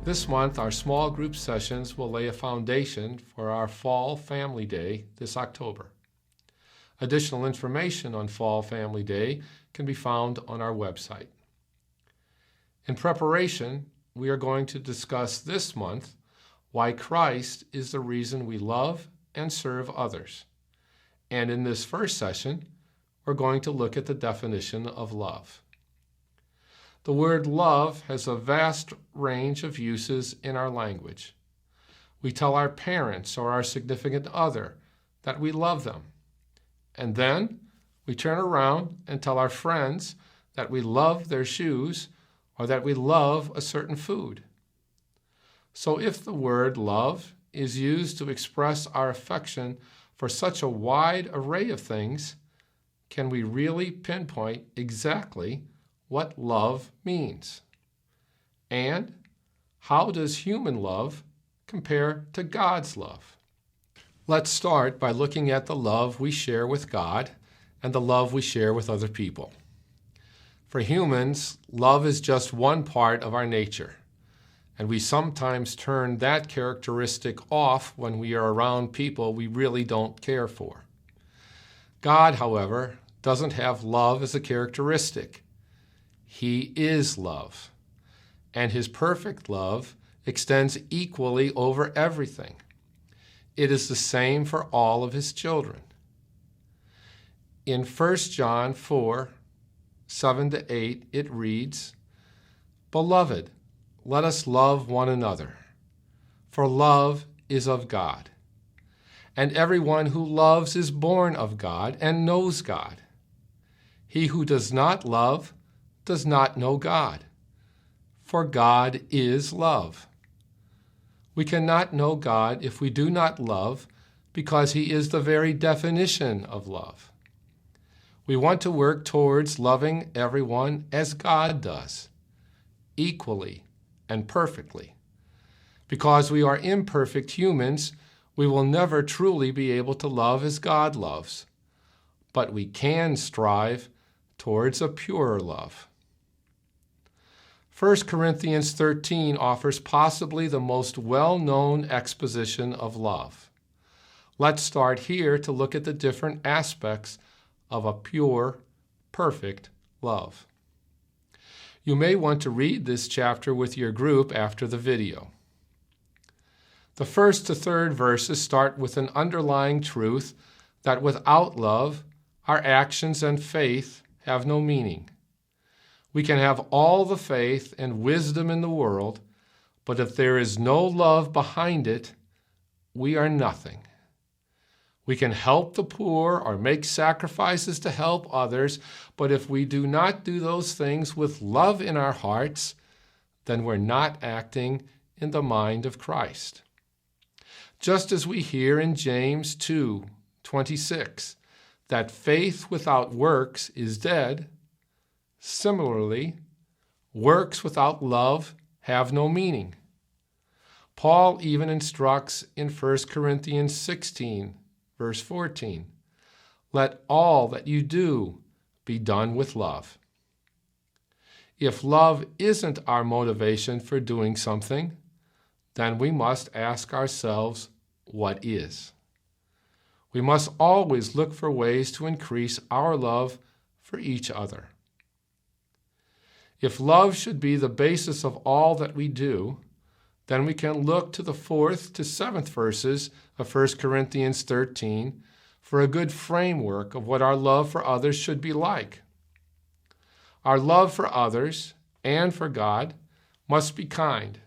This month, our small group sessions will lay a foundation for our Fall Family Day this October. Additional information on Fall Family Day can be found on our website. In preparation, we are going to discuss this month why Christ is the reason we love and serve others. And in this first session, we're going to look at the definition of love. The word love has a vast range of uses in our language. We tell our parents or our significant other that we love them. And then we turn around and tell our friends that we love their shoes or that we love a certain food. So if the word love is used to express our affection for such a wide array of things, can we really pinpoint exactly what love means? And how does human love compare to God's love? Let's start by looking at the love we share with God and the love we share with other people. For humans, love is just one part of our nature, and we sometimes turn that characteristic off when we are around people we really don't care for. God, however, doesn't have love as a characteristic. He is love, and His perfect love extends equally over everything. It is the same for all of His children. In 1 John 4, 7-8, it reads, "Beloved, let us love one another, for love is of God. And everyone who loves is born of God and knows God. He who does not love does not know God, for God is love. We cannot know God if we do not love, because He is the very definition of love. We want to work towards loving everyone as God does, equally and perfectly. Because we are imperfect humans, we will never truly be able to love as God loves, but we can strive towards a purer love. 1 Corinthians 13 offers possibly the most well-known exposition of love. Let's start here to look at the different aspects of a pure, perfect love. You may want to read this chapter with your group after the video. The first to third verses start with an underlying truth that without love, our actions and faith have no meaning. We can have all the faith and wisdom in the world, but if there is no love behind it, we are nothing. We can help the poor or make sacrifices to help others, but if we do not do those things with love in our hearts, then we're not acting in the mind of Christ. Just as we hear in James 2:26 that faith without works is dead, similarly, works without love have no meaning. Paul even instructs in 1 Corinthians 16, verse 14, "Let all that you do be done with love." If love isn't our motivation for doing something, then we must ask ourselves, what is? We must always look for ways to increase our love for each other. If love should be the basis of all that we do, then we can look to the 4th to 7th verses of 1 Corinthians 13 for a good framework of what our love for others should be like. Our love for others and for God must be kind.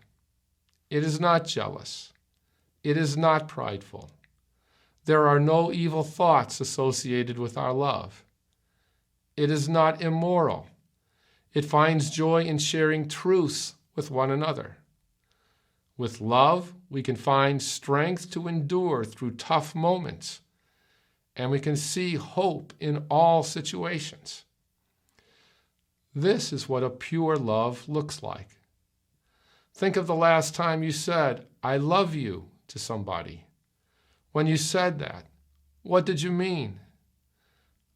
It is not jealous. It is not prideful. There are no evil thoughts associated with our love. It is not immoral. It finds joy in sharing truths with one another. With love, we can find strength to endure through tough moments, and we can see hope in all situations. This is what a pure love looks like. Think of the last time you said, "I love you," to somebody. When you said that, what did you mean?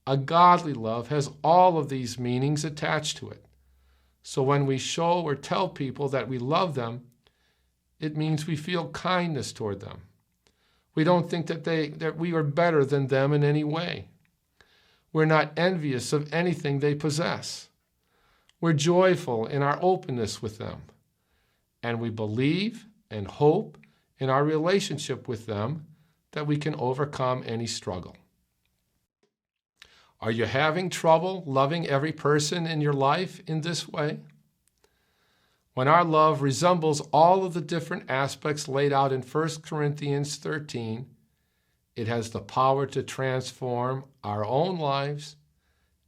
A godly love has all of these meanings attached to it. So when we show or tell people that we love them, it means we feel kindness toward them. We don't think that we are better than them in any way. We're not envious of anything they possess. We're joyful in our openness with them. And we believe and hope in our relationship with them that we can overcome any struggle. Are you having trouble loving every person in your life in this way? When our love resembles all of the different aspects laid out in 1 Corinthians 13, it has the power to transform our own lives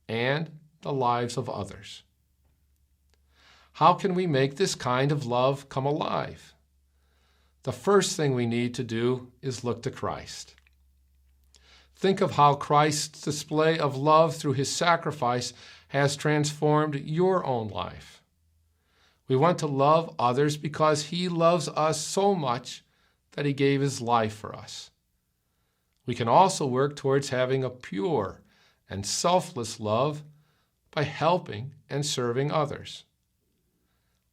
and the lives of others. How can we make this kind of love come alive? The first thing we need to do is look to Christ. Think of how Christ's display of love through his sacrifice has transformed your own life. We want to love others because he loves us so much that he gave his life for us. We can also work towards having a pure and selfless love by helping and serving others.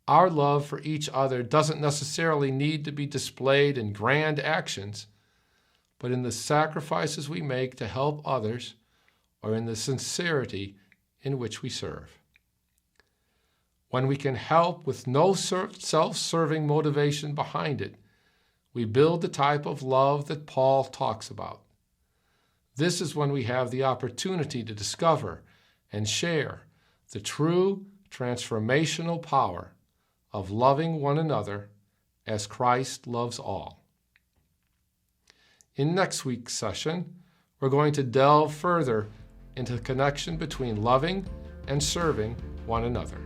Our love for each other doesn't necessarily need to be displayed in grand actions, but in the sacrifices we make to help others or in the sincerity in which we serve. When we can help with no self-serving motivation behind it, we build the type of love that Paul talks about. This is when we have the opportunity to discover and share the true transformational power of loving one another as Christ loves all. In next week's session, we're going to delve further into the connection between loving and serving one another.